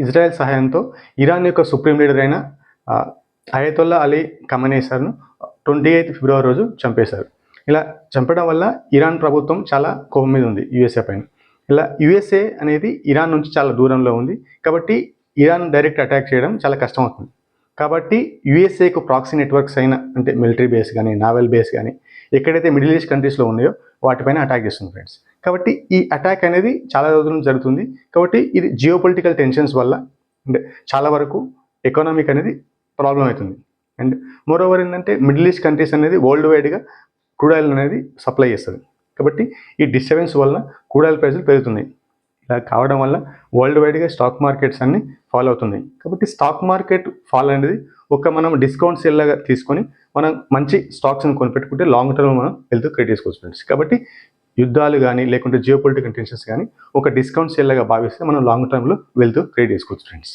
Israel సహాయంతో Iran యొక్క supreme leader అయిన అయతొల్లా అలీ ఖమనేసర్ను 28 ఫిబ్రవరి రోజు చంపేశారు. ఇలా చంపడం వల్ల ఇరాన్ ప్రభుత్వం చాలా కోపం మీద ఉంది యూఎస్ఏ పైన. ఇలా యూఎస్ఏ అనేది ఇరాన్ నుంచి చాలా దూరంలో ఉంది కాబట్టి ఇరాన్ డైరెక్ట్ అటాక్ చేయడం చాలా కష్టం అవుతుంది. కాబట్టి యూఎస్ఏకు ప్రాక్సీ నెట్వర్క్స్ అయిన అంటే మిలిటరీ బేస్ కానీ నావల్ బేస్ కానీ ఎక్కడైతే మిడిల్ ఈస్ట్ కంట్రీస్లో ఉన్నాయో వాటిపైన అటాక్ చేస్తుంది ఫ్రెండ్స్. కాబట్టి ఈ అటాక్ అనేది చాలా రోజుల నుంచి జరుగుతుంది. కాబట్టి ఇది జియో పొలిటికల్ టెన్షన్స్ వల్ల అంటే చాలా వరకు ఎకనామిక్ అనేది ప్రాబ్లం అవుతుంది. అండ్ మోర్ ఓవర్ ఏంటంటే మిడిల్ ఈస్ట్ కంట్రీస్ అనేది వరల్డ్ వైడ్గా క్రూడ్ ఆయిల్ అనేది సప్లై చేస్తుంది. కాబట్టి ఈ డిస్టర్బెన్స్ వల్ల క్రూడ్ ఆయిల్ ప్రైసులు పెరుగుతున్నాయి. ఇలా కావడం వల్ల వరల్డ్ వైడ్గా స్టాక్ మార్కెట్స్ అన్ని ఫాలో అవుతున్నాయి. కాబట్టి స్టాక్ మార్కెట్ ఫాల్ అనేది మనం డిస్కౌంట్ సేల్ లాగా తీసుకొని మనం మంచి స్టాక్స్ని కొనిపెట్టుకుంటే లాంగ్ టర్మ్ మనం వెల్త్ క్రియేట్ చేసుకోవచ్చు ఫ్రెండ్స్. కాబట్టి యుద్ధాలు కానీ లేకుంటే జియో పొలిటికల్ టెన్షన్స్ కానీ ఒక డిస్కౌంట్ సేల్ లాగా భావిస్తే మనం లాంగ్ టర్మ్లో వెల్త్ క్రియేట్ చేసుకోవచ్చు ఫ్రెండ్స్.